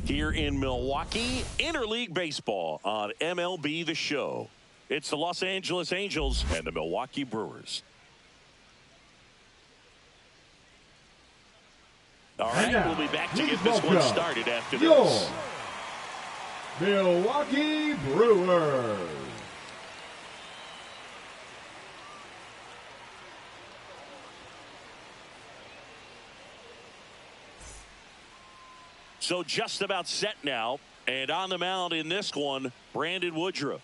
Here in Milwaukee, interleague baseball on MLB The Show. It's the Los Angeles Angels and the Milwaukee Brewers. All right, we'll be back to get this one started after this. Milwaukee Brewers. So just about set now, and on the mound in this one, Brandon Woodruff.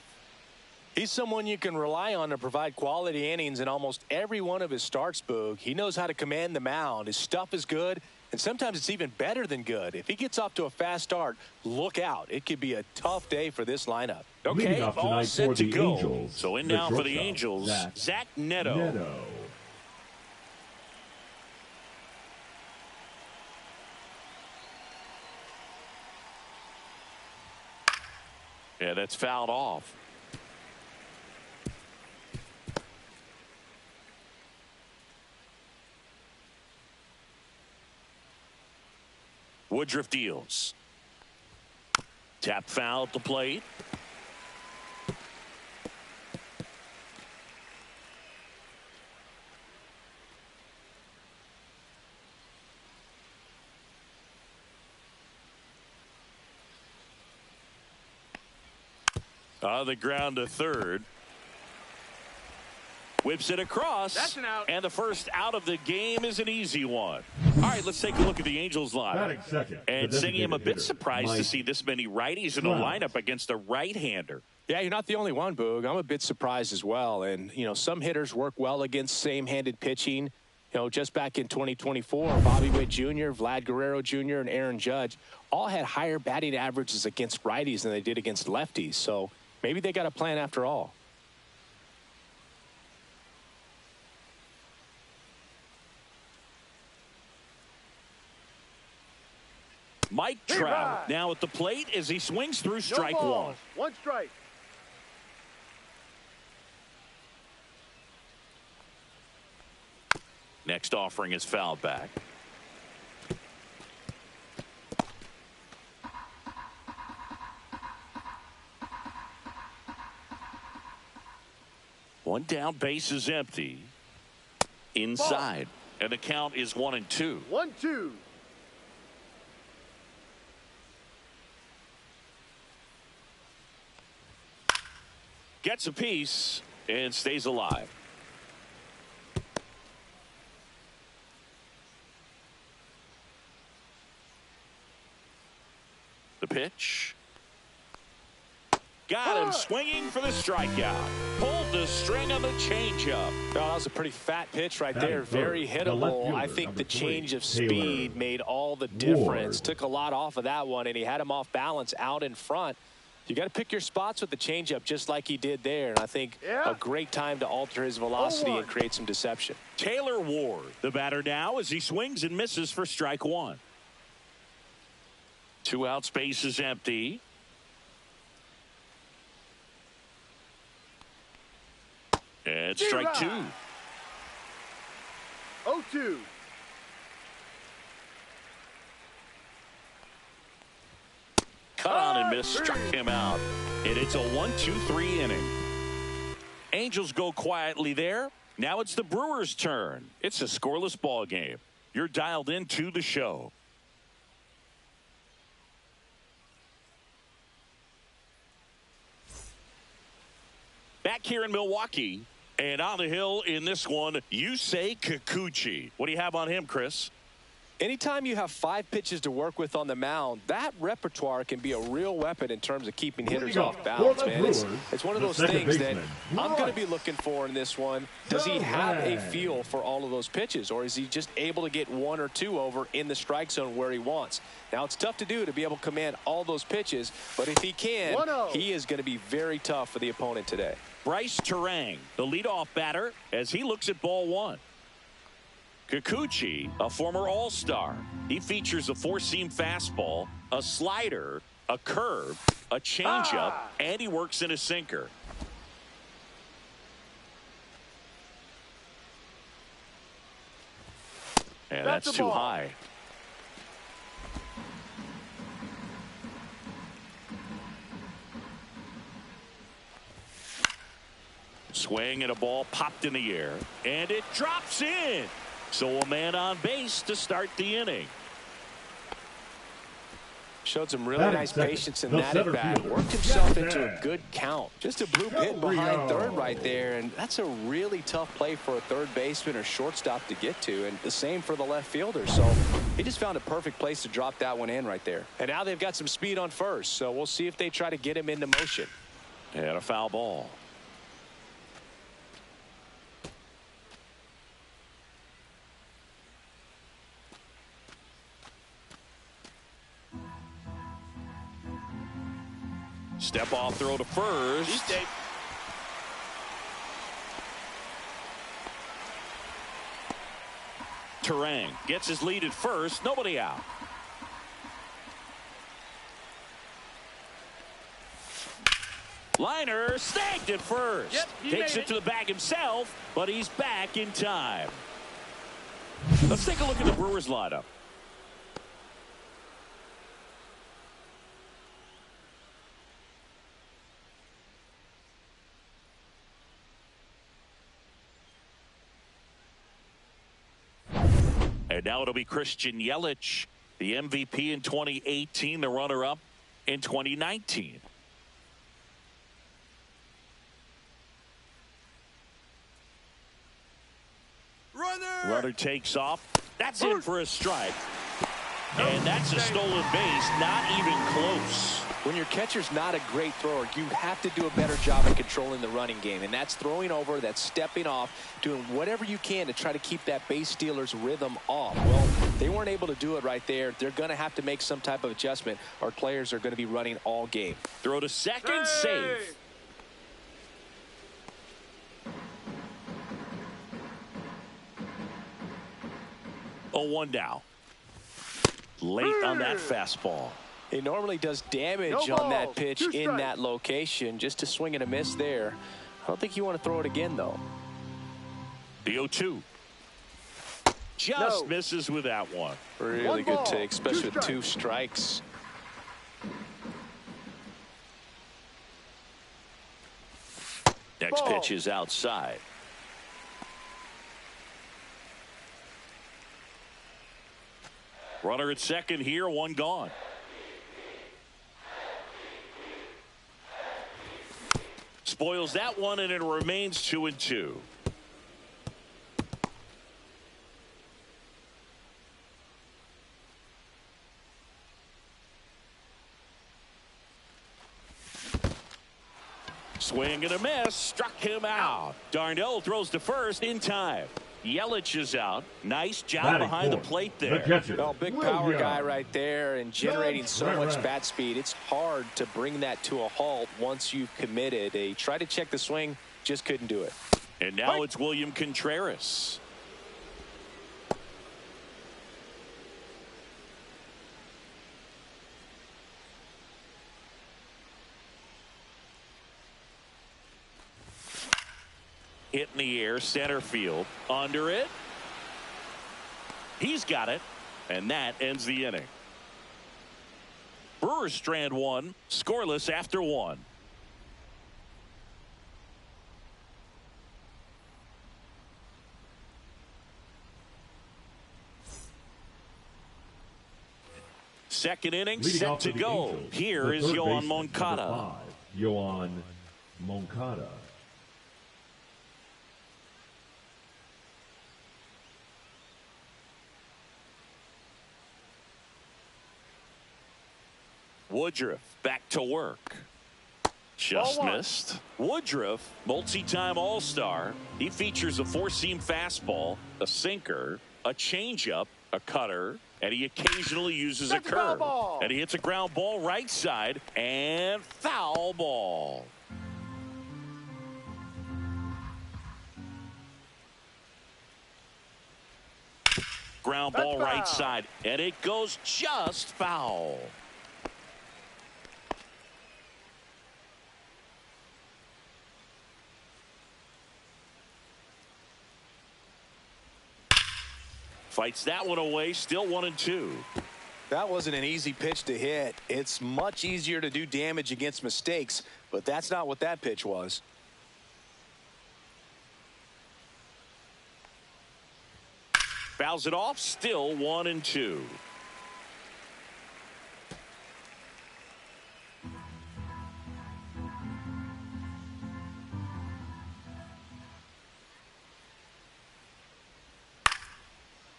He's someone you can rely on to provide quality innings in almost every one of his starts, Boog. He knows how to command the mound. His stuff is good, and sometimes it's even better than good. If he gets off to a fast start, look out. It could be a tough day for this lineup. Okay, all set to go. So in now for the Angels, Zach Neto. Yeah, that's fouled off. Woodruff deals. Tap foul at the plate. On the ground to third. Whips it across. That's an out. And the first out of the game is an easy one. All right, let's take a look at the Angels lineup. And Singy, I'm a bit surprised to see this many righties in the lineup against a right-hander. Yeah, you're not the only one, Boog. I'm a bit surprised as well. And, you know, some hitters work well against same-handed pitching. You know, just back in 2024, Bobby Witt Jr., Vlad Guerrero Jr., and Aaron Judge all had higher batting averages against righties than they did against lefties. So maybe they got a plan after all. Mike Trout now at the plate as he swings through strike one. One strike. Next offering is fouled back. One down, base is empty. Inside. Ball. And the count is 1-2. 1-2. Gets a piece and stays alive. The pitch. Got him swinging for the strikeout. Pulled the string on the changeup. Oh, that was a pretty fat pitch right there. Very hittable. I think the change of speed made all the difference. Took a lot off of that one, and he had him off balance out in front. You got to pick your spots with the changeup just like he did there. And I think a great time to alter his velocity and create some deception. Taylor Ward, the batter now as he swings and misses for strike one. 2 outs, base is empty. And strike two. 0-2. Cut on and miss, struck him out. And it's a 1-2-3 inning. Angels go quietly there. Now it's the Brewers' turn. It's a scoreless ball game. You're dialed into the show. Back here in Milwaukee, and on the hill in this one, Yusei Kikuchi. What do you have on him, Chris? Anytime you have 5 pitches to work with on the mound, that repertoire can be a real weapon in terms of keeping hitters off balance, man. It's one of those things that I'm going to be looking for in this one. Does he have a feel for all of those pitches, or is he just able to get 1 or 2 over in the strike zone where he wants? Now, it's tough to do to be able to command all those pitches, but if he can, he is going to be very tough for the opponent today. Bryce Terang, the leadoff batter, as he looks at ball one. Kikuchi, a former All-Star. He features a 4-seam fastball, a slider, a curve, a changeup, and he works in a sinker. And that's too high. Swing and a ball popped in the air, and it drops in. So a man on base to start the inning. Showed some really nice patience in that at bat. Worked himself into a good count. Just a bloop hit behind third right there, and that's a really tough play for a third baseman or shortstop to get to, and the same for the left fielder. So he just found a perfect place to drop that one in right there. And now they've got some speed on first, so we'll see if they try to get him into motion. And a foul ball. Step off throw to first. Terang gets his lead at first. Nobody out. Liner snagged at first. Takes it to the bag himself, but he's back in time. Let's take a look at the Brewers lineup. And now it'll be Christian Yelich, the MVP in 2018, the runner-up in 2019. Runner takes off. That's in for a strike. And that's a stolen base, not even close. When your catcher's not a great thrower, you have to do a better job at controlling the running game. And that's throwing over, that's stepping off, doing whatever you can to try to keep that base stealer's rhythm off. Well, they weren't able to do it right there. They're going to have to make some type of adjustment. Our players are going to be running all game. Throw to second, save. Oh, 1 down. Late on that fastball. He normally does damage on that pitch in that location. Just a swing and a miss there. I don't think you want to throw it again, though. The 0-2. Just misses with that one. Really good take, especially with 2 strikes. Next pitch is outside. Runner at second here, 1 gone. Spoils that one, and it remains 2-2. Swing and a miss. Struck him out. Darnell throws to first in time. Yelich is out. Nice job behind the plate there. Well, big power guy right there and generating so much bat speed. It's hard to bring that to a halt once you've committed. They tried to check the swing, just couldn't do it. And now it's William Contreras. Hit in the air, center field. Under it. He's got it. And that ends the inning. Brewers strand 1, scoreless after 1. Second inning set to go. Here is Yoan Moncada. Yoan Moncada. Woodruff back to work. Just missed. Woodruff, multi-time All-Star. He features a 4-seam fastball, a sinker, a changeup, a cutter, and he occasionally uses a curve. And he hits a ground ball right side, and foul ball. Ground ball right side, and it goes just foul. Fights that one away, still 1-2. That wasn't an easy pitch to hit. It's much easier to do damage against mistakes, but that's not what that pitch was. Fouls it off. Still 1-2.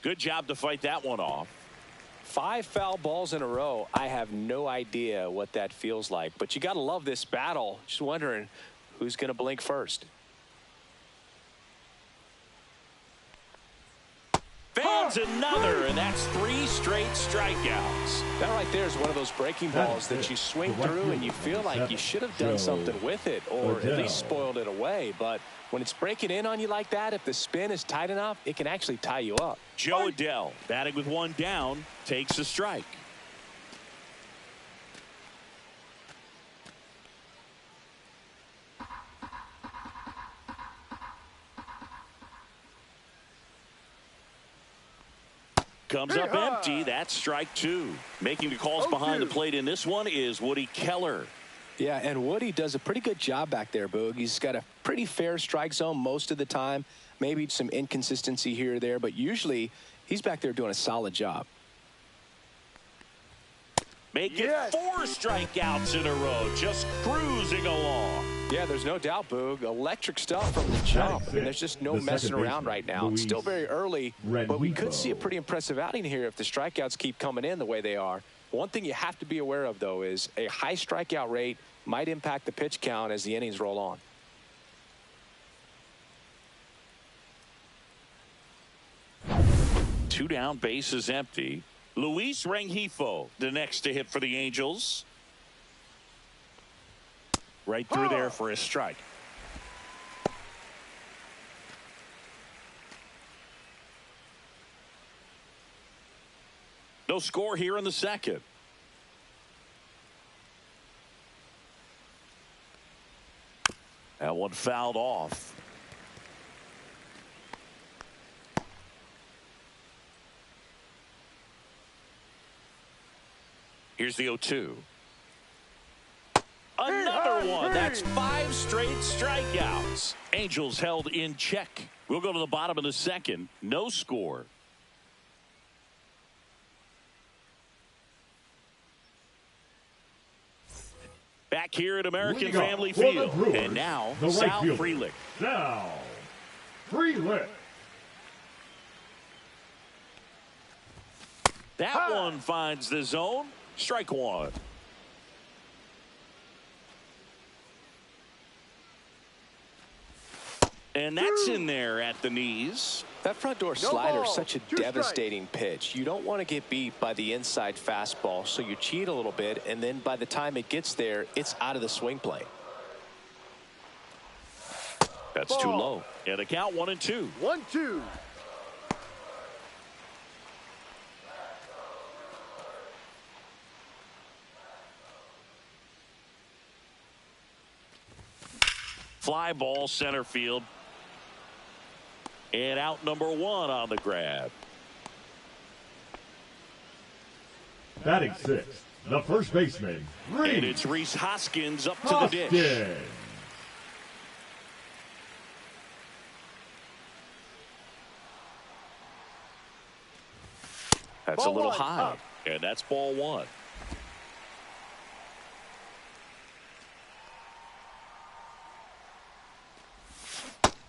Good job to fight that one off. 5 foul balls in a row. I have no idea what that feels like, but you got to love this battle. Just wondering who's going to blink first. Fans another, and that's 3 straight strikeouts. That right there is one of those breaking balls that you swing through and you feel like you should have done something with it or at least spoiled it away. But when it's breaking in on you like that, if the spin is tight enough, it can actually tie you up. Joe Adell, batting with 1 down, takes a strike. Comes up empty. That's strike 2. Making the calls behind the plate in this one is Woody Keller. Yeah, and Woody does a pretty good job back there, Boog. He's got a pretty fair strike zone most of the time. Maybe some inconsistency here or there, but usually he's back there doing a solid job. Make it 4 strikeouts in a row. Just cruising along. Yeah, there's no doubt, Boog. Electric stuff from the jump. I mean, there's just no messing around right now. It's still very early, but we could see a pretty impressive outing here if the strikeouts keep coming in the way they are. One thing you have to be aware of, though, is a high strikeout rate might impact the pitch count as the innings roll on. Two down, base is empty. Luis Rengifo, the next to hit for the Angels. Right through there for a strike. No score here in the second. That one fouled off. Here's the 0-2. Another one. That's 5 straight strikeouts. Angels held in check. We'll go to the bottom of the second. No score. Back here at American Family Field. And now, Sal Frelick. Sal Frelick. That one finds the zone. Strike 1. And that's in there at the knees. That front door slider is such a devastating pitch. You don't want to get beat by the inside fastball, so you cheat a little bit, and then by the time it gets there, it's out of the swing plane. That's too low. And the count 1-2. 1-2. Fly ball center field. And out number 1 on the grab. Batting 6th, the first baseman, Rhys. And it's Rhys Hoskins up to the dish. That's a little high. And that's ball 1.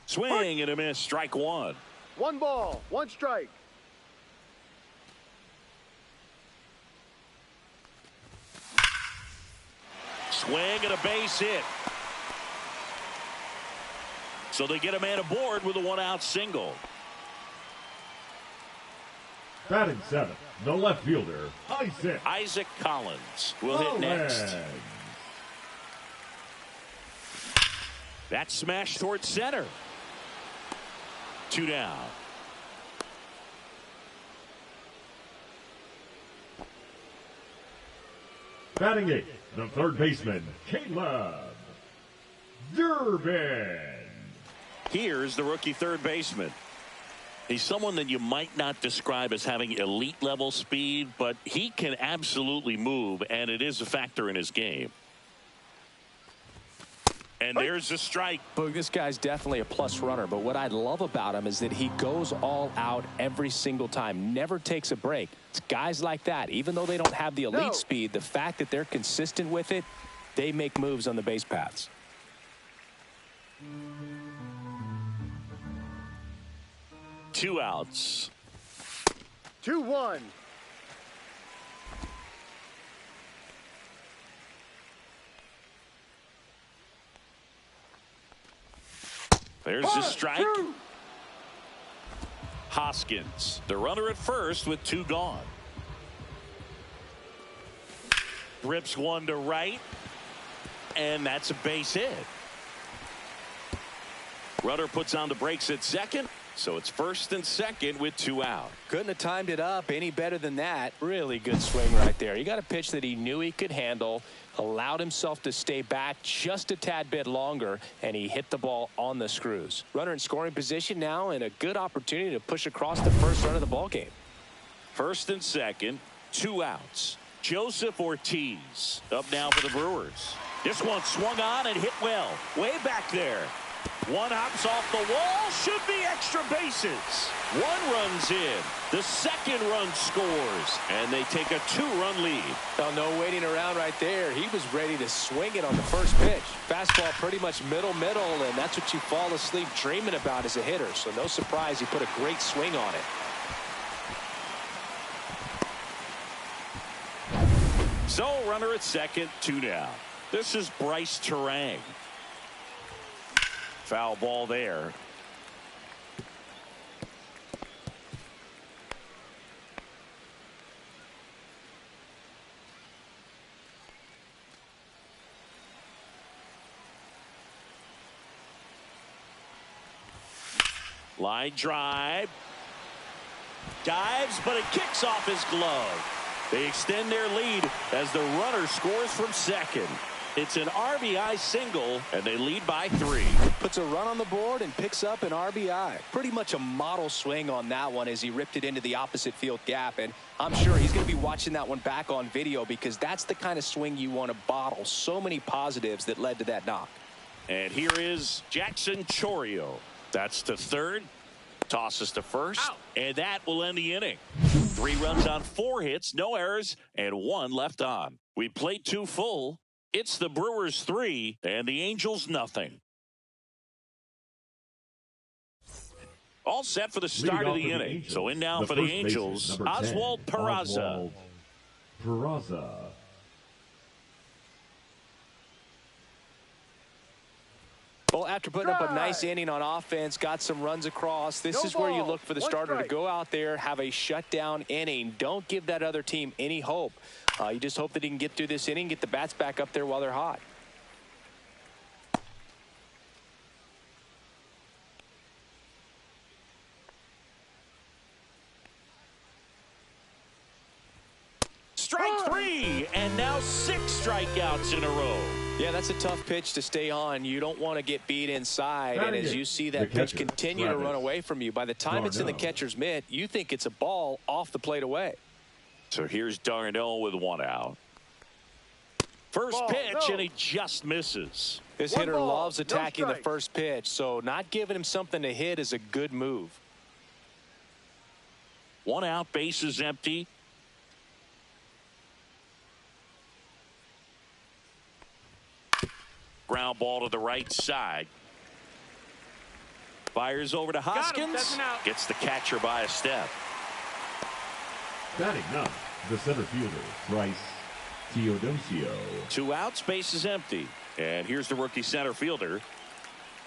Swing and a miss. Strike 1. 1 ball, 1 strike. Swing and a base hit. So they get a man aboard with a 1-out single. Batting 7th, the left fielder, Isaac Collins will hit next. That smash towards center. 2 down. Batting 8th, the third baseman, Caleb Durbin. Here's the rookie third baseman. He's someone that you might not describe as having elite level speed, but he can absolutely move, and it is a factor in his game. And there's a strike. Boog, this guy's definitely a plus runner, but what I love about him is that he goes all out every single time, never takes a break. It's guys like that, even though they don't have the elite speed, the fact that they're consistent with it, they make moves on the base paths. Two outs. 2-1. There's a strike. Hoskins, the runner at first with two gone. Rips one to right. And that's a base hit. Runner puts on the brakes at second. So it's first and second with two out. Couldn't have timed it up any better than that. Really good swing right there. You got a pitch that he knew he could handle, allowed himself to stay back just a tad bit longer, and he hit the ball on the screws. Runner in scoring position now, and a good opportunity to push across the first run of the ball game. First and second, two outs. Joseph Ortiz up now for the Brewers. This one swung on and hit well. Way back there. One hops off the wall. Should be extra bases. One runs in. The second run scores. And they take a two-run lead. Oh, no waiting around right there. He was ready to swing it on the first pitch. Fastball pretty much middle, and that's what you fall asleep dreaming about as a hitter. So no surprise he put a great swing on it. So runner at second, two down. This is Bryce Terang. Foul ball there. Line drive. Dives, but it kicks off his glove. They extend their lead as the runner scores from second. It's an RBI single, and they lead by 3. Puts a run on the board and picks up an RBI. Pretty much a model swing on that one as he ripped it into the opposite field gap. And I'm sure he's going to be watching that one back on video because that's the kind of swing you want to bottle. So many positives that led to that knock. And here is Jackson Chourio. That's to third. Tosses to first. Out. And that will end the inning. 3 runs on 4 hits, no errors, and 1 left on. We played 2 full. It's the Brewers 3 and the Angels nothing. All set for the start of the inning. So in now for the Angels, Oswald Peraza. Well, after putting up a nice inning on offense, got some runs across, this is where you look for the starter to go out there, have a shutdown inning. Don't give that other team any hope. You just hope that he can get through this inning, get the bats back up there while they're hot. Strike 3, and now 6 strikeouts in a row. Yeah, that's a tough pitch to stay on. You don't want to get beat inside, and as you see that pitch continue to run away from you, by the time it's in the catcher's mitt, you think it's a ball off the plate away. So here's Darnell with 1 out. First pitch, and he just misses. This hitter loves attacking the first pitch, so not giving him something to hit is a good move. 1 out, bases empty. Ground ball to the right side. Fires over to Hoskins. Gets the catcher by a step. Batting up, the center fielder, Bryce Teodosio. 2 outs, bases empty. And here's the rookie center fielder.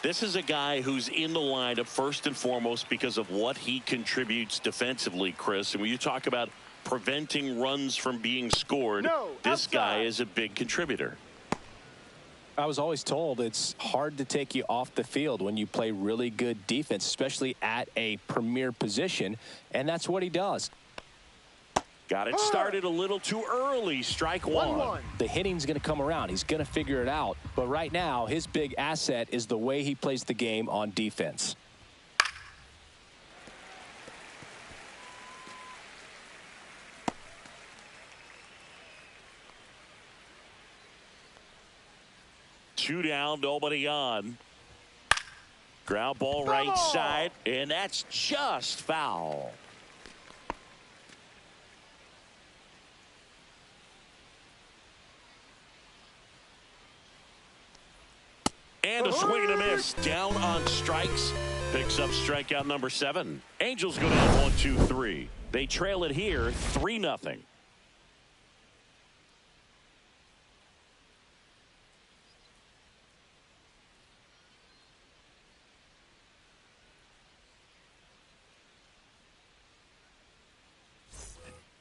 This is a guy who's in the lineup first and foremost because of what he contributes defensively, Chris. And when you talk about preventing runs from being scored, this guy is a big contributor. I was always told it's hard to take you off the field when you play really good defense, especially at a premier position, and that's what he does. Got it started a little too early. Strike 1. The hitting's going to come around. He's going to figure it out. But right now, his big asset is the way he plays the game on defense. Two down, nobody on. Ground ball right side, and that's just foul. And a swing and a miss. Down on strikes. Picks up strikeout number 7. Angels go down 1-2-3. They trail it here 3-0.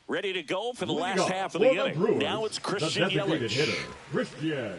Ready to go for the last half of the inning. Brewers, now it's Christian Yelich. Christian.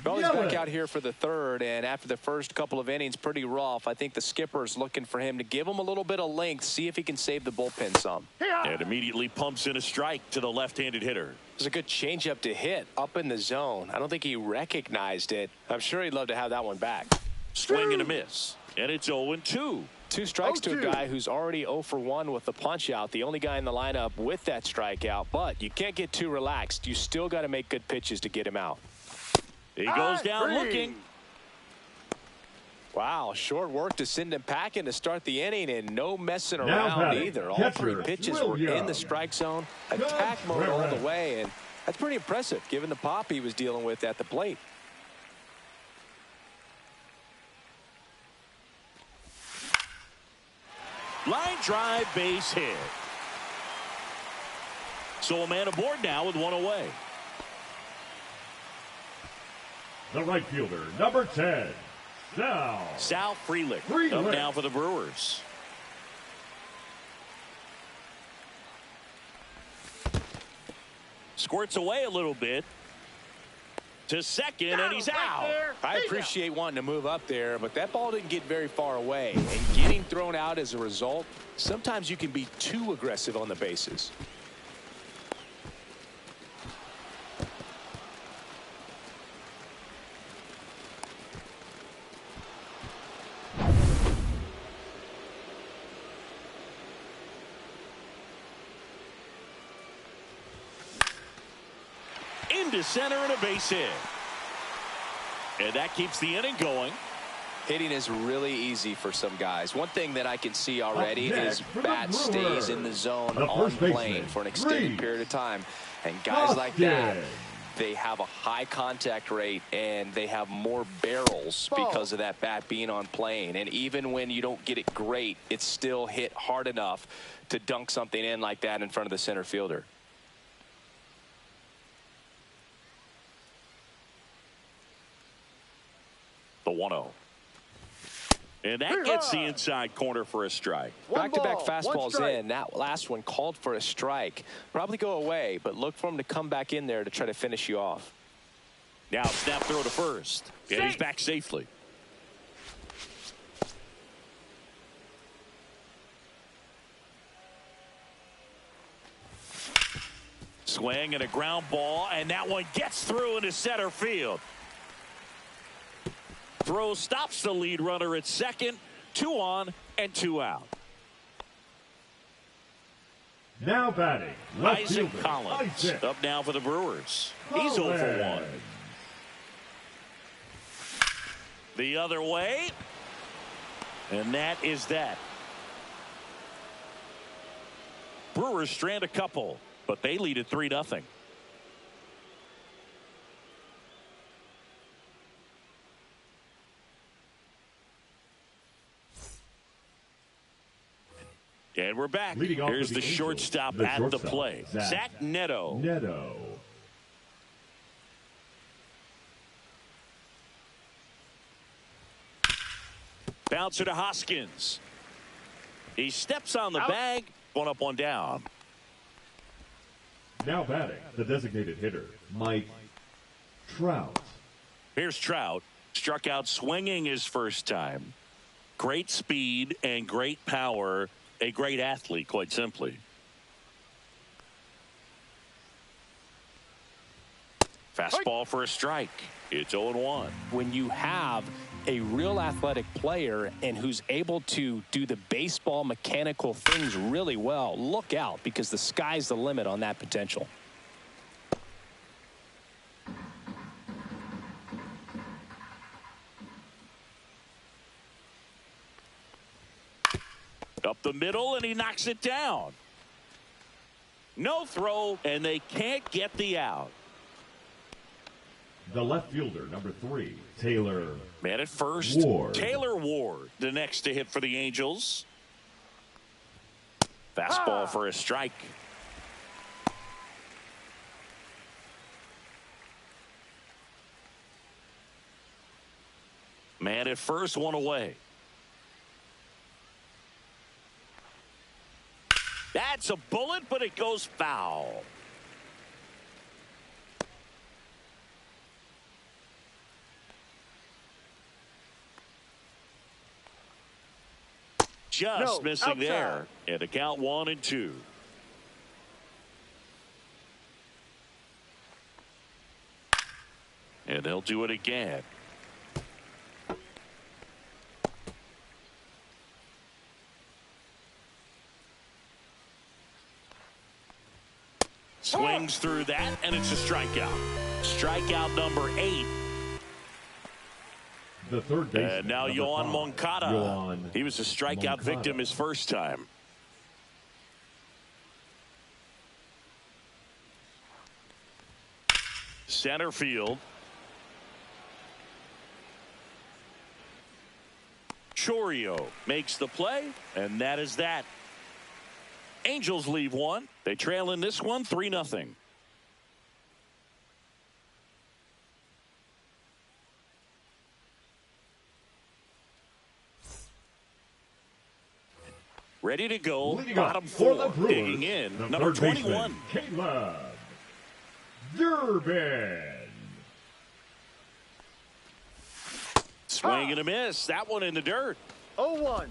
Well, he's back out here for the third, and after the first couple of innings, pretty rough. I think the skipper's looking for him to give him a little bit of length, see if he can save the bullpen some. And immediately pumps in a strike to the left-handed hitter. There's a good changeup to hit up in the zone. I don't think he recognized it. I'm sure he'd love to have that one back. Swing and a miss, and it's 0-2. 2 strikes to a guy who's already 0 for 1 with the punch out. The only guy in the lineup with that strikeout, but you can't get too relaxed. You still got to make good pitches to get him out. He goes down looking. Wow, short work to send him packing to start the inning, and no messing around either. All 3 pitches were in the strike zone, attack mode all the way, and that's pretty impressive given the pop he was dealing with at the plate. Line drive, base hit. So a man aboard now with 1 away. The right fielder, number 10, Sal Frelick. Up now for the Brewers. Squirts away a little bit to second, and he's out. I appreciate wanting to move up there, but that ball didn't get very far away, and getting thrown out as a result, sometimes you can be too aggressive on the bases. Into center and a base hit. And that keeps the inning going. Hitting is really easy for some guys. One thing that I can see already is bat stays in the zone on plane for an extended period of time. And guys like that, they have a high contact rate and they have more barrels because of that bat being on plane. And even when you don't get it great, it's still hit hard enough to dunk something in like that in front of the center fielder. The 1-0. And that gets the inside corner for a strike. Back-to-back fastballs in. That last one called for a strike. Probably go away, but look for him to come back in there to try to finish you off. Now snap throw to first. And he's back safely. Swing and a ground ball, and that one gets through into center field. Throw stops the lead runner at second. 2 on and 2 out. Now batting, Isaac Collins up now for the Brewers. He's 0 for 1. The other way. And that is that. Brewers strand a couple, but they lead at 3-0. And we're back. Here's the shortstop at the plate. Zach Neto. Bouncer to Hoskins. He steps on the bag. 1 up, 1 down. Now batting, the designated hitter, Mike Trout. Here's Trout. Struck out swinging his first time. Great speed and great power. A great athlete, quite simply. Fastball for a strike. It's 0-1. When you have a real athletic player and who's able to do the baseball mechanical things really well, look out, because the sky's the limit on that potential. middle, and he knocks it down. No throw, and they can't get the out. The left fielder, number 3, Taylor. Man at first, Ward. Taylor Ward, the next to hit for the Angels. Fastball for a strike. Man at first, one away. That's a bullet, but it goes foul. Just missing outside. there. And a count 1-2. And they'll do it again. Swings through that, and it's a strikeout. Strikeout number 8. The third baseman. And now Yoan Moncada. He was a strikeout victim his first time. Center field. Chourio makes the play, and that is that. Angels leave one. They trail in this one 3-0. Ready to go. Bottom 4. Digging in. Number 21. Caleb Durbin. Swing and a miss. That one in the dirt. 0-1.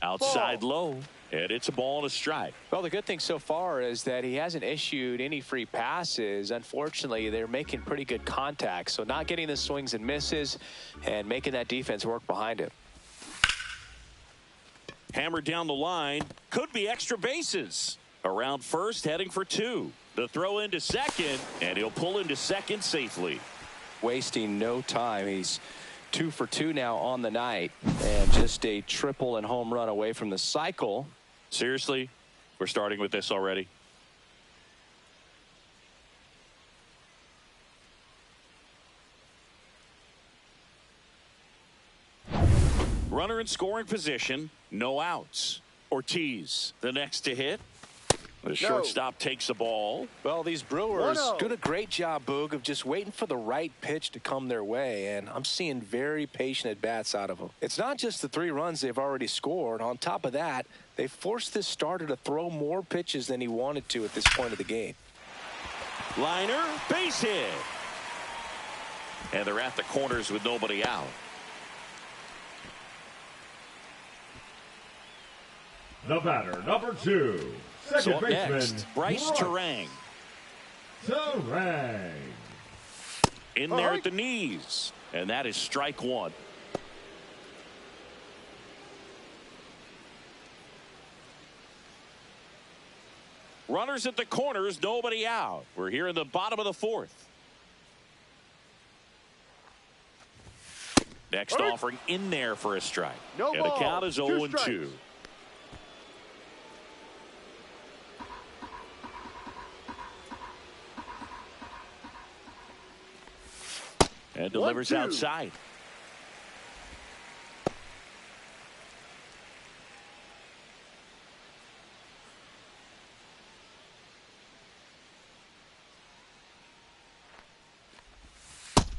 Outside low, and it's a ball and a strike. Well, the good thing so far is that he hasn't issued any free passes. Unfortunately, they're making pretty good contact, so not getting the swings and misses and making that defense work behind him. Hammered down the line, could be extra bases. Around first, heading for 2. The throw into second, and he'll pull into second safely. Wasting no time. He's 2 for 2 now on the night, and just a triple and home run away from the cycle. Seriously, we're starting with this already. Runner in scoring position, no outs. Ortiz, the next to hit. The shortstop takes the ball. Well, these Brewers doing a great job, Boog, of just waiting for the right pitch to come their way, and I'm seeing very patient at-bats out of them. It's not just the 3 runs they've already scored. On top of that, they forced this starter to throw more pitches than he wanted to at this point of the game. Liner, base hit. And they're at the corners with nobody out. The batter, number 2. Second baseman, next, Bryce Turang. In there at the knees. And that is strike 1. Runners at the corners, nobody out. We're here in the bottom of the 4th. Next offering in there for a strike. No and ball. the count is 0-2. And delivers 1-2. outside.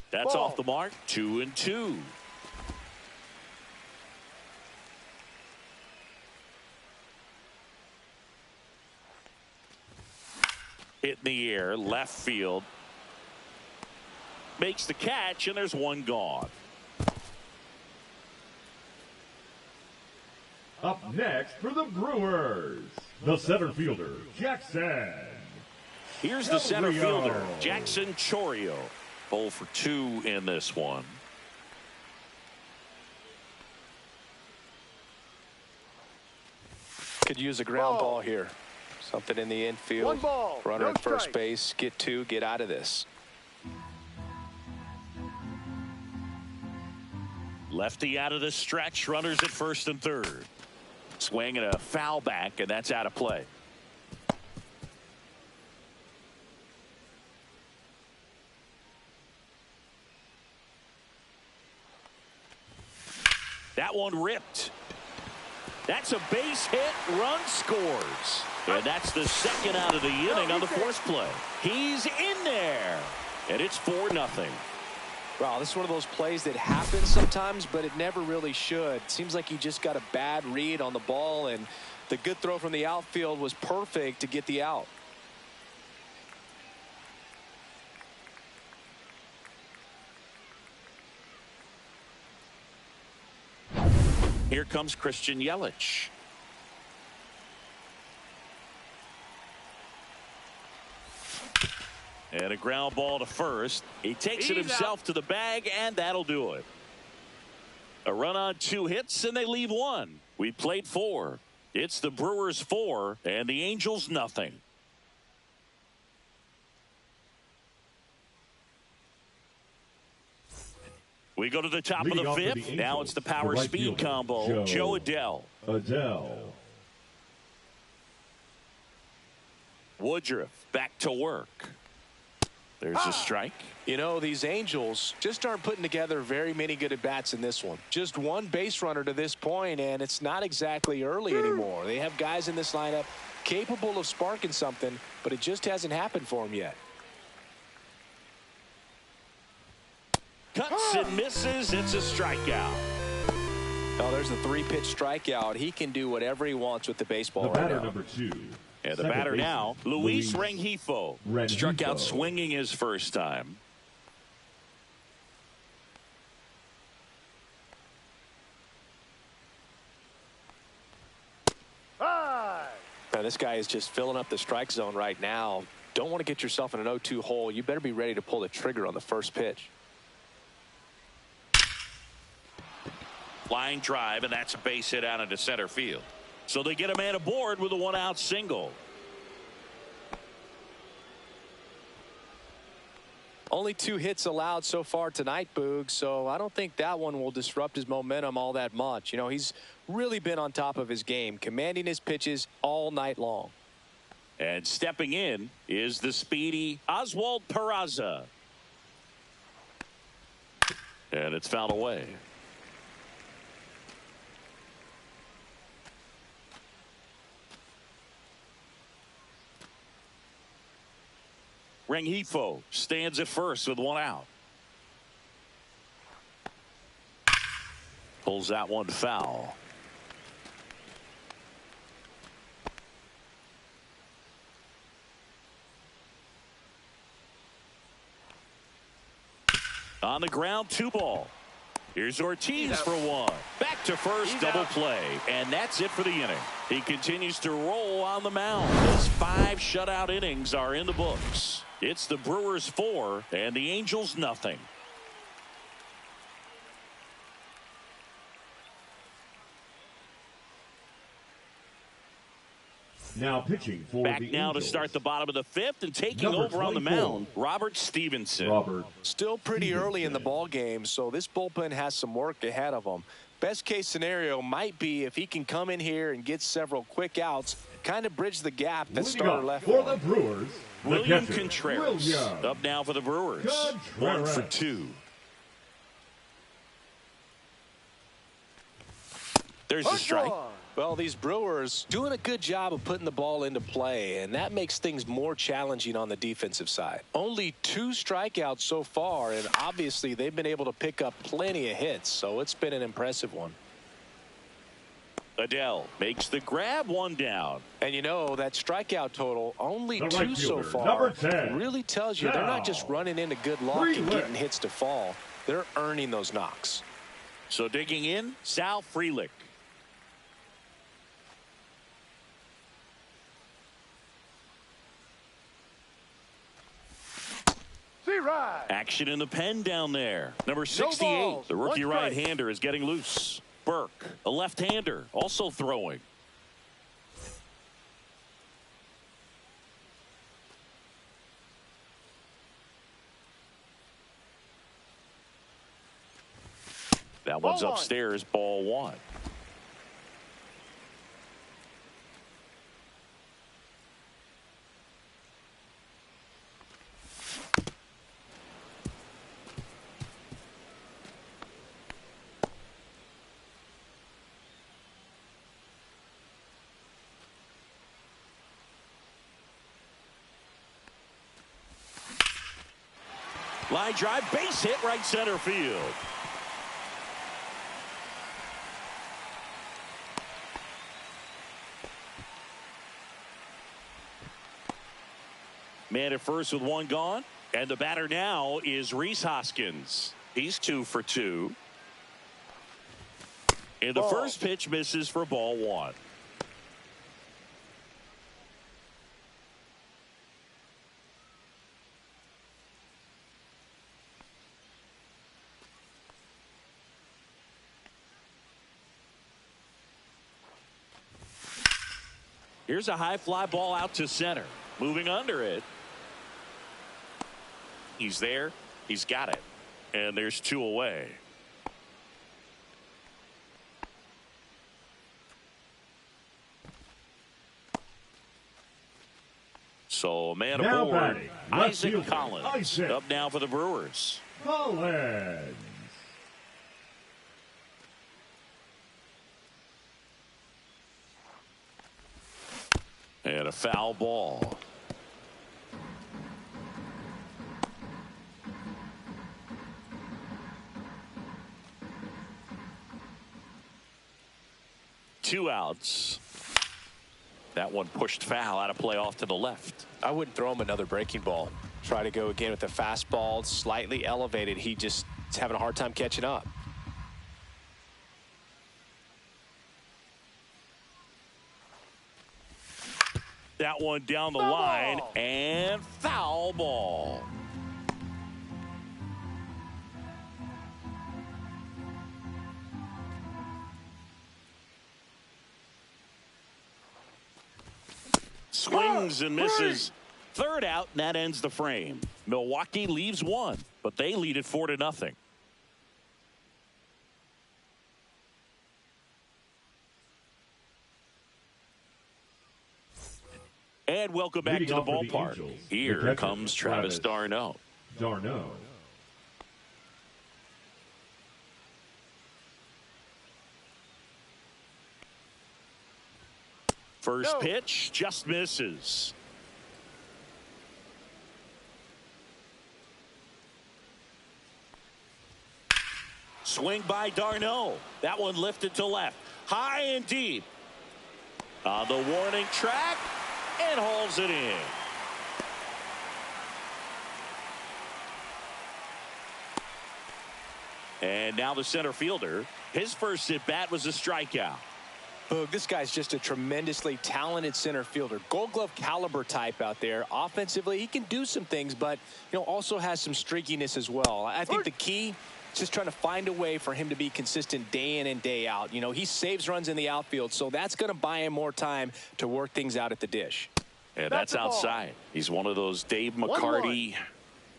That's Ball. off the mark. 2-2. Hit in the air, left field. Makes the catch, and there's one gone. Up next for the Brewers, the center fielder, Jackson. Here's the center fielder, Jackson Chourio. 0 for 2 in this one. Could use a ground ball here. Something in the infield. 1 ball. Runner No at first strike. base. Get 2. Get out of this. Lefty out of the stretch. Runners at first and third. Swing and a foul back, and that's out of play. That one ripped. That's a base hit. Run scores. And that's the second out of the inning on the force play. He's in there. And it's 4-0. Wow, this is one of those plays that happens sometimes, but it never really should. Seems like he just got a bad read on the ball, and the good throw from the outfield was perfect to get the out. Here comes Christian Yelich. And a ground ball to first. He takes it himself to the bag, and that'll do it. A run on 2 hits, and they leave 1. We played 4. It's the Brewers 4 and the Angels nothing. We go to the top of the 5th. Now it's the power speed combo. Joe Adell. Woodruff back to work. There's a strike. You know, these Angels just aren't putting together very many good at-bats in this one. Just one base runner to this point, and it's not exactly early anymore. They have guys in this lineup capable of sparking something, but it just hasn't happened for them yet. Cuts and misses. It's a strikeout. Oh, there's a 3-pitch strikeout. He can do whatever he wants with the baseball right now. Number 2. And the batter now, Luis Rengifo. Struck out swinging his first time. Now, this guy is just filling up the strike zone right now. Don't want to get yourself in an 0-2 hole. You better be ready to pull the trigger on the first pitch. Line drive, and that's a base hit out into center field. So they get a man aboard with a 1-out single. Only 2 hits allowed so far tonight, Boog, so I don't think that one will disrupt his momentum all that much. You know, he's really been on top of his game, commanding his pitches all night long. And stepping in is the speedy Oswald Peraza. And it's fouled away. Rengifo stands at first with 1 out. Pulls that one foul. On the ground, 2 ball. Here's Ortiz for 1. Back to first, double play. And that's it for the inning. He continues to roll on the mound. His 5 shutout innings are in the books. It's the Brewers 4 and the Angels nothing. Now pitching for back the now Angels. To start the bottom of the 5th and taking over on the mound, Robert Stevenson. Still pretty early in the ball game, so this bullpen has some work ahead of them. Best case scenario might be if he can come in here and get several quick outs, kind of bridge the gap that starter left for the Brewers. William Contreras up now for the Brewers. 1 for 2. There's a strike. Well, these Brewers doing a good job of putting the ball into play, and that makes things more challenging on the defensive side. Only 2 strikeouts so far, and obviously they've been able to pick up plenty of hits, so it's been an impressive one. Adell makes the grab, 1 down. And you know, that strikeout total, only 2 so far, really tells you they're not just running into good luck and getting hits to fall. They're earning those knocks. So digging in, Sal Frelick. Action in the pen down there. Number 68, the rookie right-hander is getting loose. Burke, a left-hander, also throwing. That one's Ball upstairs, ball one. Line drive, base hit, right center field. Man at first with one gone. And the batter now is Rhys Hoskins. He's 2 for 2. And the first pitch misses for ball one. Here's a high fly ball out to center. Moving under it. He's there. He's got it. And there's 2 away. So a man now aboard. Batting, Isaac Collins. Up now for the Brewers. Collins. And a foul ball. Two outs. That one pushed foul out of play off to the left. I wouldn't throw him another breaking ball. Try to go again with the fastball, slightly elevated. He just is having a hard time catching up. That one down the line and foul ball. Swings and misses. Third out, and that ends the frame. Milwaukee leaves one, but they lead it 4-0. And welcome back to the ballpark. Here comes Travis d'Arnaud. First pitch just misses. Swing by d'Arnaud. That one lifted to left. High and deep. On the warning track. And hauls it in. And now the center fielder. His first at bat was a strikeout. Boog, this guy's just a tremendously talented center fielder. Gold Glove caliber type out there. Offensively, he can do some things, but also has some streakiness as well. I think the key is just trying to find a way for him to be consistent day in and day out. He saves runs in the outfield, so that's going to buy him more time to work things out at the dish. And that's outside. He's one of those Dave McCarty,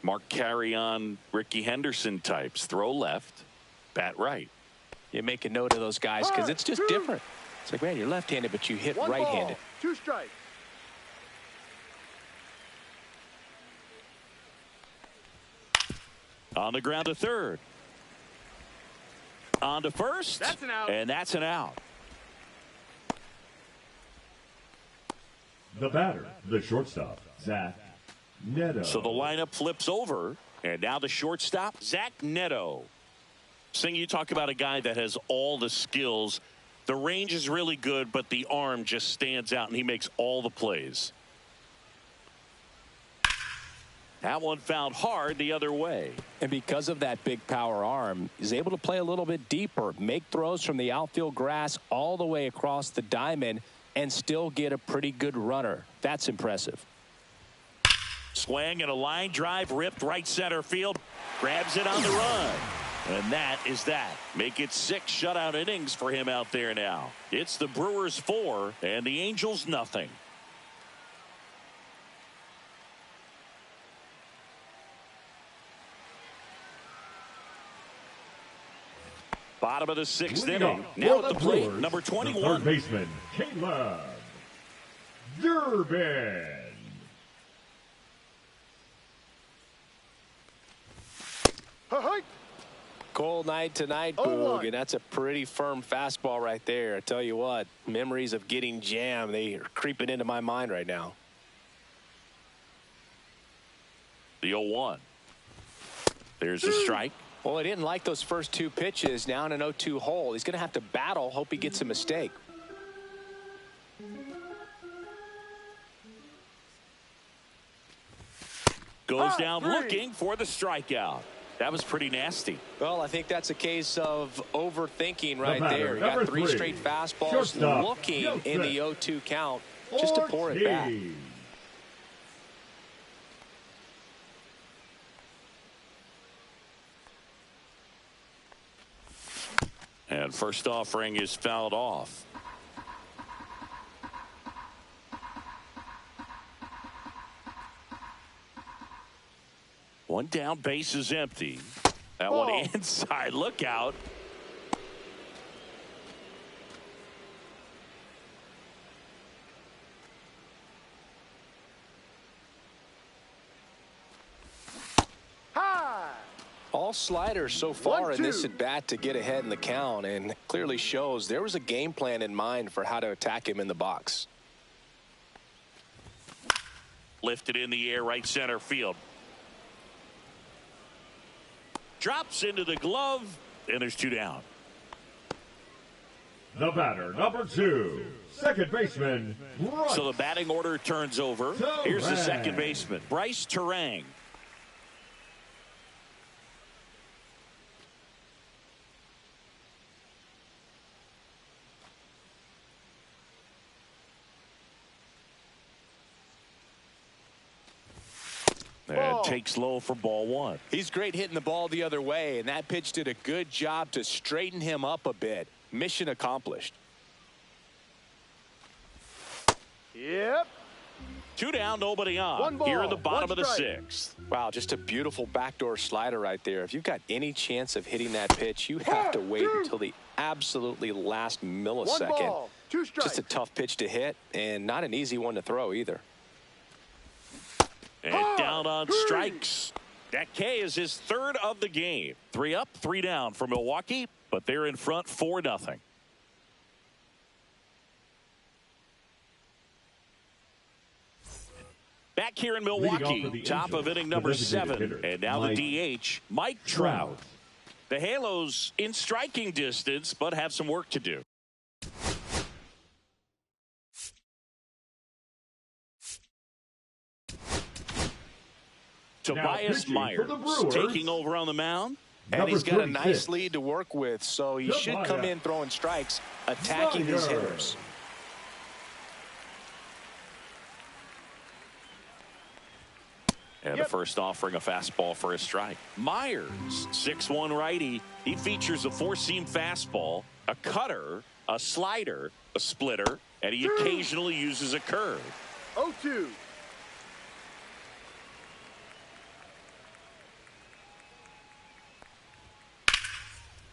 Mark Carrion, Ricky Henderson types. Throw left, bat right. You make a note of those guys because it's just different. It's like, man, you're left-handed, but you hit right-handed. 2 strikes. On the ground to third. On to first. That's an out. And that's an out. The batter, the shortstop, Zach Neto. So the lineup flips over, and now the shortstop, Zach Neto. Sing, you talk about a guy that has all the skills. The range is really good, but the arm just stands out, and he makes all the plays. That one found hard the other way. And because of that big power arm, he's able to play a little bit deeper, make throws from the outfield grass all the way across the diamond, and still get a pretty good runner. That's impressive. Swing and a line drive ripped right center field. Grabs it on the run. And that is that. Make it 6 shutout innings for him out there now. It's the Brewers 4 and the Angels nothing. bottom of the sixth inning. Now at the plate, Brewers, number 21. Third baseman, Caleb Durbin. Cold night tonight, Boog, and that's a pretty firm fastball right there. I tell you what, memories of getting jammed, they are creeping into my mind right now. The 0-1. There's a strike. Well, he didn't like those first two pitches. Now in an 0-2 hole. He's going to have to battle, hope he gets a mistake. Goes down looking for the strikeout. That was pretty nasty. Well, I think that's a case of overthinking right there. He got three straight fastballs looking in the 0-2 count just to pour it back. And first offering is fouled off. One down, base is empty. That one inside. Look out. All sliders so far in this at bat to get ahead in the count, and clearly shows there was a game plan in mind for how to attack him in the box. Lifted in the air, right center field. Drops into the glove, and there's two down. The batter, number 2, second baseman, Bryce. So the batting order turns over. Here's the second baseman, Bryce Terang. And takes low for ball one. He's great hitting the ball the other way, and that pitch did a good job to straighten him up a bit. Mission accomplished. Yep. Two down, nobody on. Here in the bottom of the sixth. Wow, just a beautiful backdoor slider right there. If you've got any chance of hitting that pitch, you have to wait until the absolutely last millisecond. Just a tough pitch to hit, and not an easy one to throw either. And down on strikes. That K is his third of the game. 3 up, 3 down for Milwaukee, but they're in front 4-0. Back here in Milwaukee, top of inning number 7, and now the DH, Mike Trout. The Halos in striking distance, but have some work to do. Tobias Myers taking over on the mound. And he's got a nice lead to work with, so he should come in throwing strikes, attacking these hitters. And the first offering a fastball for a strike. Myers, 6'1" righty. He features a four-seam fastball, a cutter, a slider, a splitter, and he occasionally uses a curve. 0-2.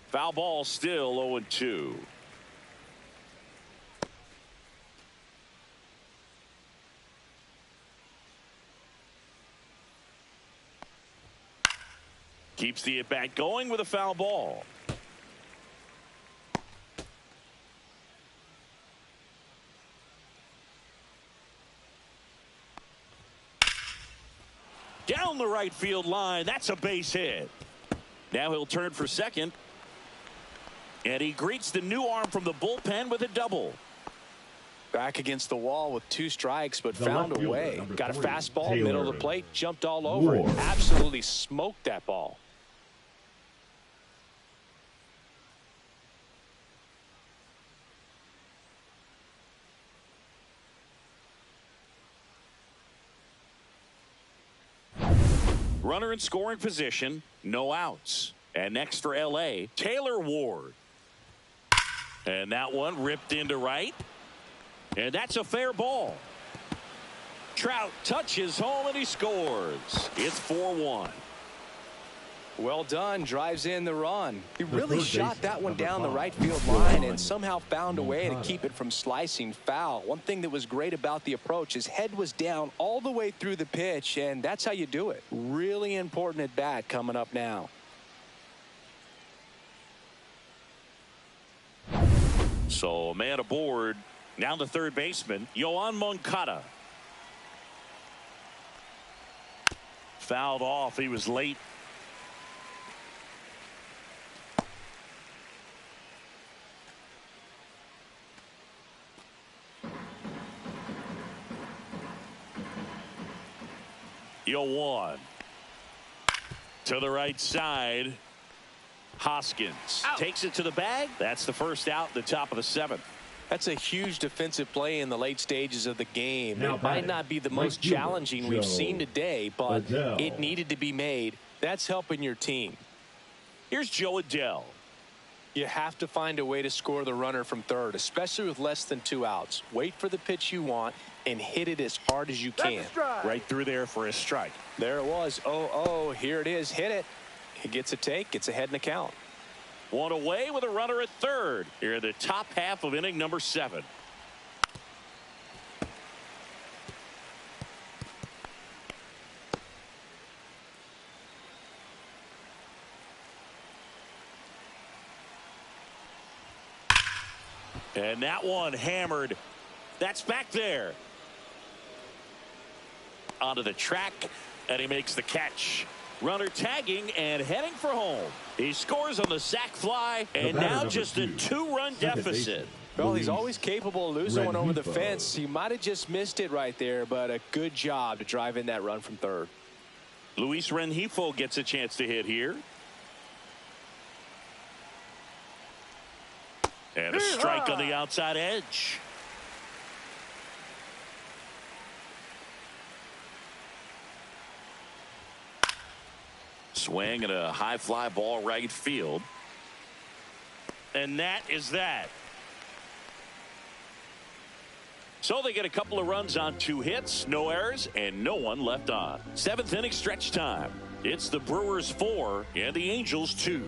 Foul ball, still 0-2. Keeps the at-bat going with a foul ball. Down the right field line. That's a base hit. Now he'll turn for second. And he greets the new arm from the bullpen with a double. Back against the wall with 2 strikes, but found a way. Got a fastball, middle of the plate, jumped all over it. Absolutely smoked that ball. Runner in scoring position, no outs. And next for LA, Taylor Ward. And that one ripped into right. And that's a fair ball. Trout touches home and he scores. It's 4-1. Well done. Drives in the run. He really shot that one down the right field line and somehow found a way to keep it from slicing foul. One thing that was great about the approach, his head was down all the way through the pitch, and that's how you do it. Really important at bat coming up now. So man aboard. Now the third baseman, Yoan Moncada. Fouled off. He was late. Yoan to the right side. Hoskins takes it to the bag. That's the first out, the top of the seventh. That's a huge defensive play in the late stages of the game. Now it might not be the most challenging we've seen today, but it needed to be made. That's helping your team. Here's Joe Adele. You have to find a way to score the runner from third, especially with less than 2 outs. Wait for the pitch you want and hit it as hard as you can. Right through there for a strike. There it was. Oh, here it is. Hit it. He gets a take, gets ahead in the count. One away with a runner at third. Here in the top half of inning number 7. And that one hammered. That's back there. Onto the track, and he makes the catch. Runner tagging and heading for home. He scores on the sac fly, and now just a 2-run deficit. Well, he's always capable of losing one over the fence. He might have just missed it right there, but a good job to drive in that run from third. Luis Rengifo gets a chance to hit here. And a strike on the outside edge. Swing and a high fly ball right field. And that is that. So they get a couple of runs on 2 hits, no errors, and no one left on. 7th inning stretch time. It's the Brewers 4 and the Angels 2.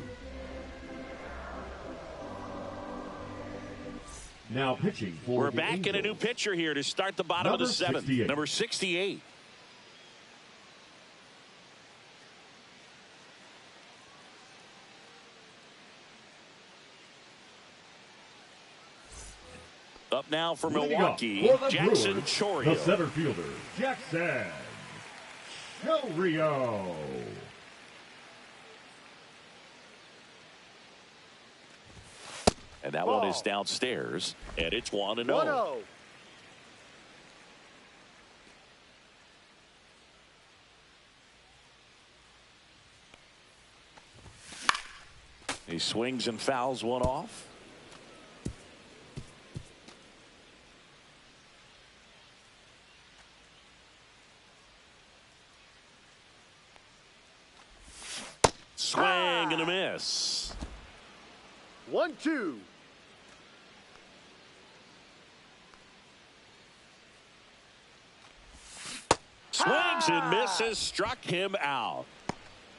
Now pitching for We're back Angels. in a new pitcher here to start the bottom of the 7th. 68. Number 68. Up now for Milwaukee, for Jackson Brewers, Chourio. the center fielder, Jackson Chourio. And that one is downstairs, and it's 1-0. 1-0. He swings and fouls one off. Swing and a miss. 1-2. Swings and misses, struck him out.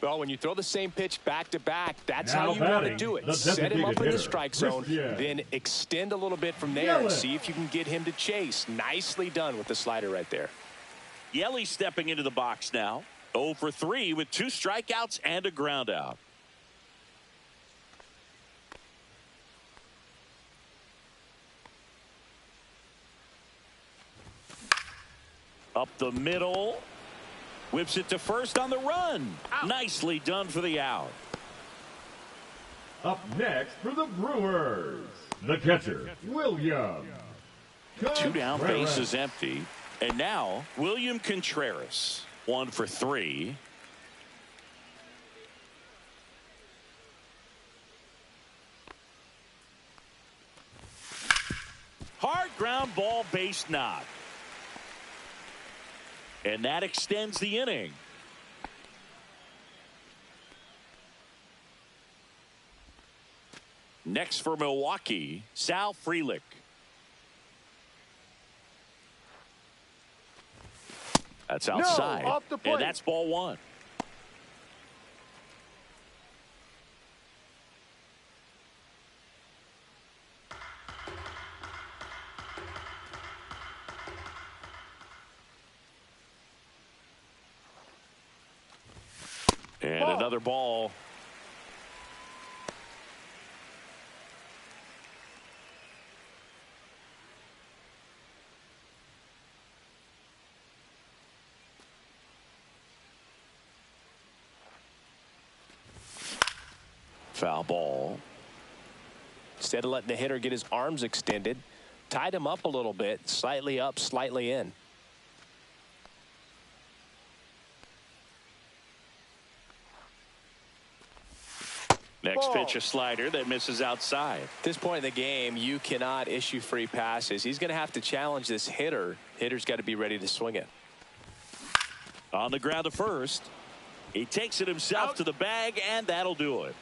Well, when you throw the same pitch back to back, that's Now how you want to batting, do it. the Set him up in the hitter, strike zone, Christian. then extend a little bit from there and see if you can get him to chase. Nicely done with the slider right there. Yelly stepping into the box now. 0 for 3 with 2 strikeouts and a ground out. Up the middle. Whips it to first on the run. Nicely done for the out. Up next for the Brewers, the catcher, William. 2 down, Contreras. base is empty. And now, William Contreras. 1 for 3. Hard ground ball, base knock. And that extends the inning. Next for Milwaukee, Sal Frelick. That's outside. off the plate. And that's ball 1. And another ball. Foul ball. Instead of letting the hitter get his arms extended, tied him up a little bit, slightly up, slightly in. Next pitch, a slider that misses outside. At this point in the game, you cannot issue free passes. He's going to have to challenge this hitter. Hitter's got to be ready to swing it. On the ground to first. He takes it himself to the bag, and that'll do it.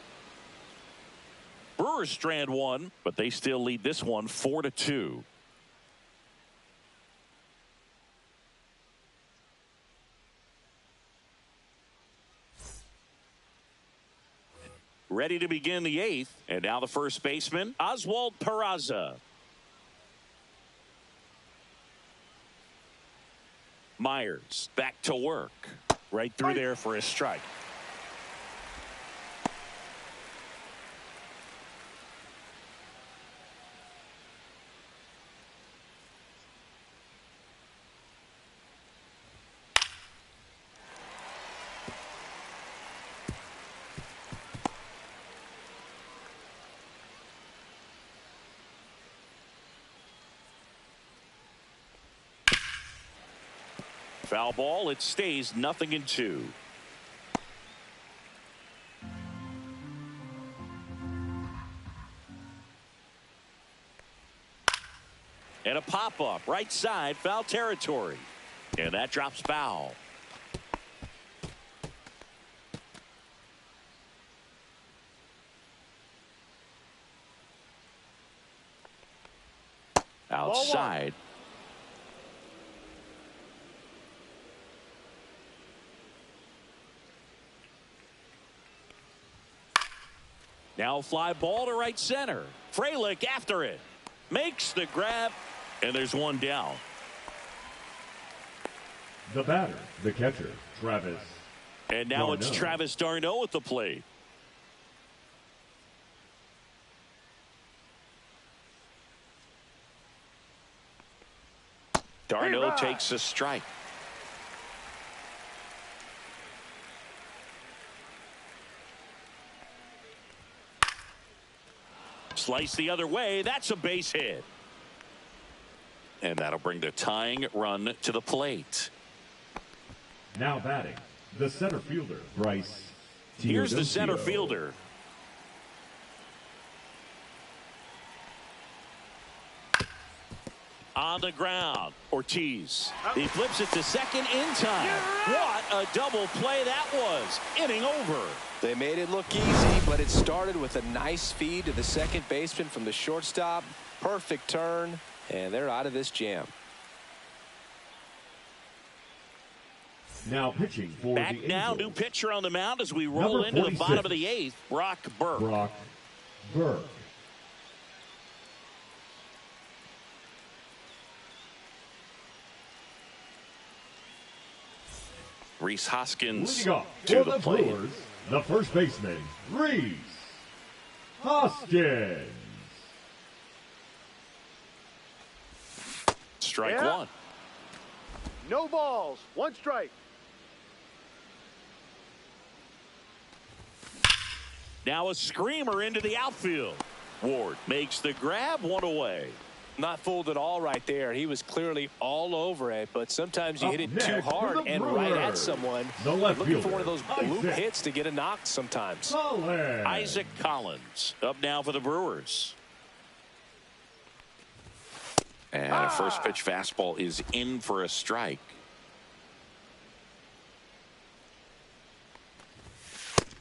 Brewers strand one, but they still lead this one 4-2. Ready to begin the eighth, and now the first baseman, Oswald Peraza. Myers back to work. Right through there for a strike. Foul ball. It stays 0-2. And a pop-up right side, foul territory. And that drops foul. Outside. Now fly ball to right center. Frelick after it. Makes the grab. And there's one down. The batter, the catcher, Travis. And now it's Travis d'Arnaud at the plate. d'Arnaud takes a strike. Slice the other way. That's a base hit. And that'll bring the tying run to the plate. Now batting, the center fielder, Bryce. Here's the center fielder. On the ground, Ortiz. He flips it to second in time. What a double play that was. Inning over. They made it look easy, but it started with a nice feed to the second baseman from the shortstop. Perfect turn, and they're out of this jam. Now pitching for back the now, Angels. new pitcher on the mound as we roll into the bottom of the eighth. Brock Burke. Rhys Hoskins to the plate. Brewers, the first baseman, Rhys Hoskins. Strike one. No balls. One strike. Now a screamer into the outfield. Ward makes the grab, one away. Not fooled at all right there. He was clearly all over it, but sometimes you hit it too hard and right at someone. Looking for one of those bloop hits to get a knock sometimes. Isaac Collins up now for the Brewers. And a first pitch fastball is in for a strike.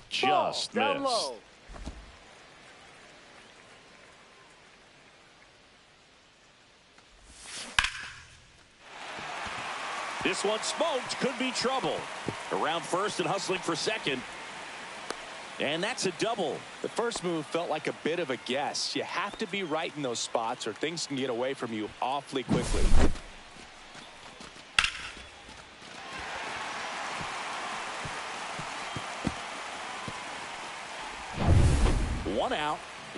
Just down missed. low. This one smoked, could be trouble. Around first and hustling for second. And that's a double. The first move felt like a bit of a guess. You have to be right in those spots or things can get away from you awfully quickly.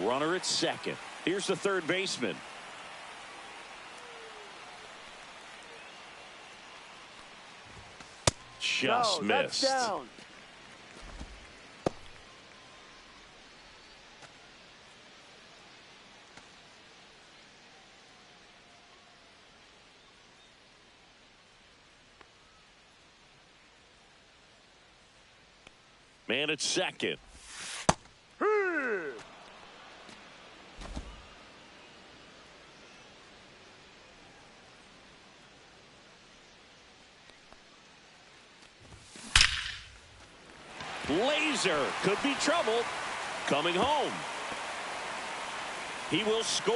Runner at second. Here's the third baseman. Just missed. That's down. Man at second. Laser could be trouble. Coming home. He will score.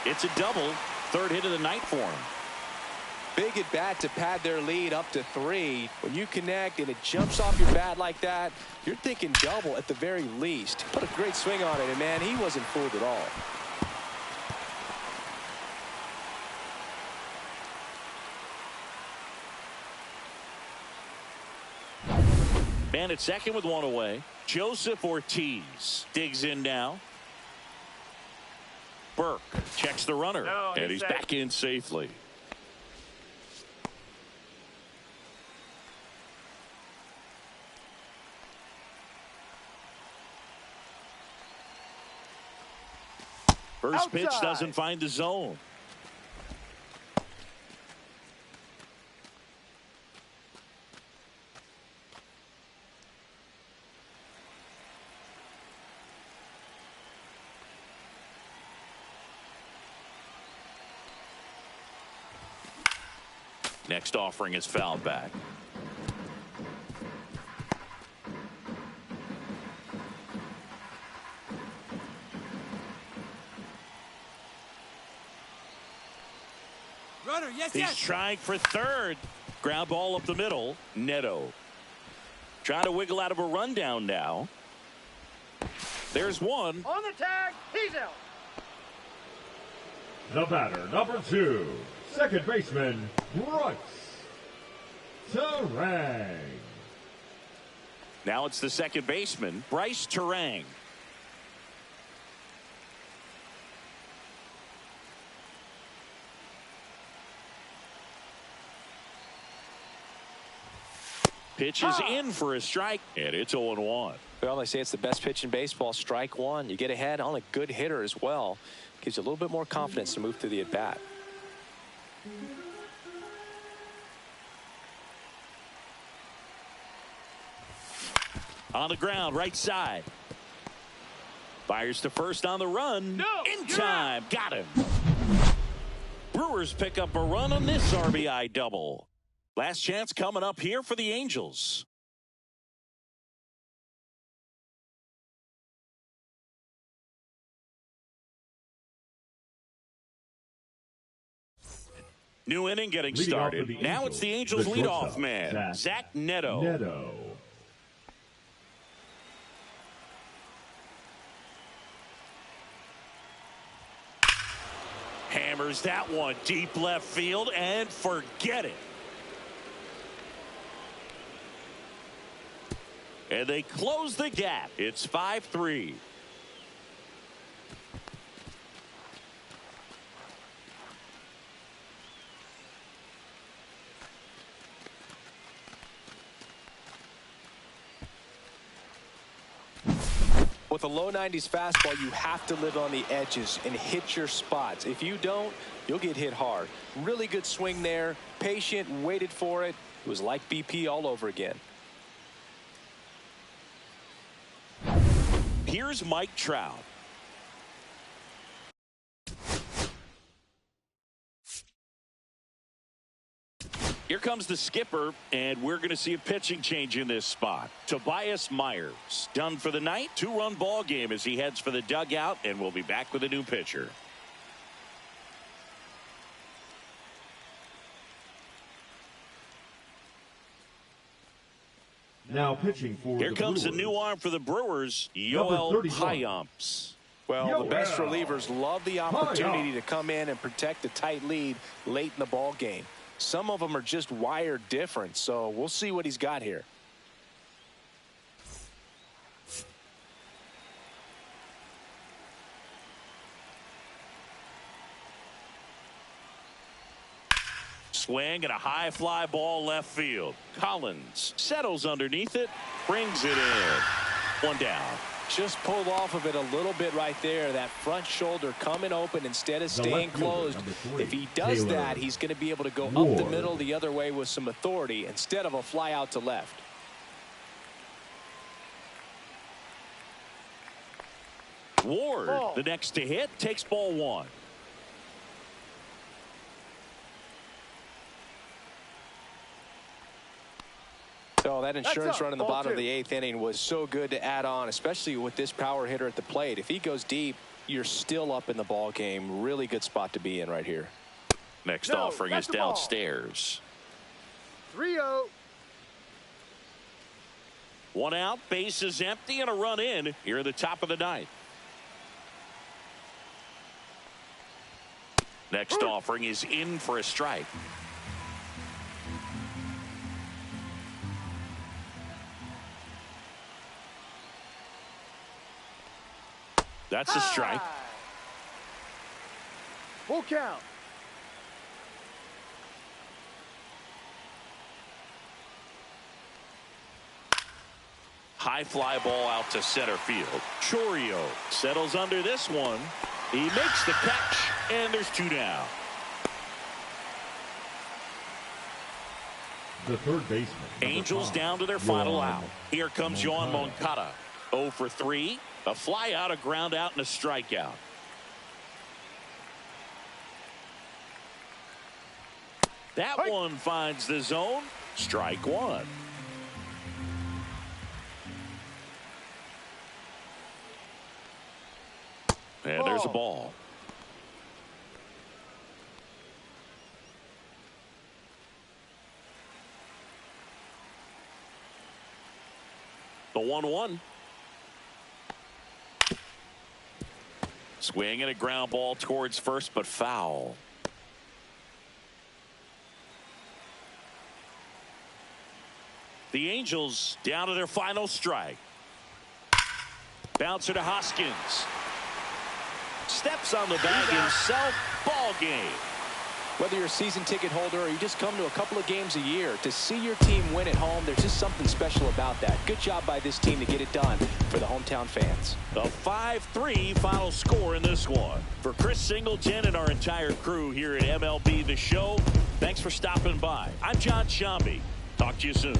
It's a double. Third hit of the night for him. Big at bat to pad their lead up to 3. When you connect and it jumps off your bat like that, you're thinking double at the very least. Put a great swing on it, and man, he wasn't fooled at all. Man at second with one away. Joseph Ortiz digs in now. Burke checks the runner, and he's back in safely. First pitch doesn't find the zone. Next offering is fouled back. Runner, yes, He's trying for third. Ground ball up the middle. Neto trying to wiggle out of a rundown now. There's one. On the tag, he's out. The batter, number 2, second baseman, Bryce Terang. Now it's the second baseman, Bryce Terang. Pitch is in for a strike, and it's 0-1. Well, they say it's the best pitch in baseball. Strike one. You get ahead on a good hitter as well. Gives you a little bit more confidence to move through the at-bat. On the ground, right side. Fires to first on the run. In time. Got him. Brewers pick up a run on this RBI double. Last chance coming up here for the Angels. New inning getting started. Now it's the Angels leadoff man, Zach Neto. Hammers that one deep left field and forget it. And they close the gap. It's 5-3. With a low 90s fastball, you have to live on the edges and hit your spots. If you don't, you'll get hit hard. Really good swing there. Patient, waited for it. It was like BP all over again. Here's Mike Trout. Here comes the skipper, and we're going to see a pitching change in this spot. Tobias Myers done for the night. 2-run ball game as he heads for the dugout, and we'll be back with a new pitcher. Now pitching for Here the comes Brewers. a new arm for the Brewers, Yoel Payamps. Well, the best relievers love the opportunity to come in and protect a tight lead late in the ball game. Some of them are just wired different, so we'll see what he's got here. swing and a high fly ball left field. Collins settles underneath it, brings it in. One down. Just pulled off of it a little bit right there. That front shoulder coming open instead of staying closed. If he does that, he's going to be able to go up the middle the other way with some authority instead of a fly out to left. Ward, the next to hit, takes ball one. So that insurance run in the bottom of the 8th inning was so good to add on, especially with this power hitter at the plate. If he goes deep, you're still up in the ball game. Really good spot to be in right here. Next offering is downstairs. 3-0. One out, base is empty, and a run in here at the top of the ninth. Next offering is in for a strike. That's a strike. Full count. High fly ball out to center field. Chorio settles under this one. He makes the catch, and there's two down. The third baseman. Angels down to their final out. Here comes Yoan Moncada. 0 for 3. A fly out, a ground out, and a strikeout. That one finds the zone. Strike one. And there's a ball. The 1-1. Swing and a ground ball towards first, but foul. The Angels down to their final strike. Bouncer to Hoskins. Steps on the bag himself. Ball game. Whether you're a season ticket holder or you just come to a couple of games a year, to see your team win at home, there's just something special about that. Good job by this team to get it done for the hometown fans. The 5-3 final score in this one. For Chris Singleton and our entire crew here at MLB The Show, thanks for stopping by. I'm John Shambi. Talk to you soon.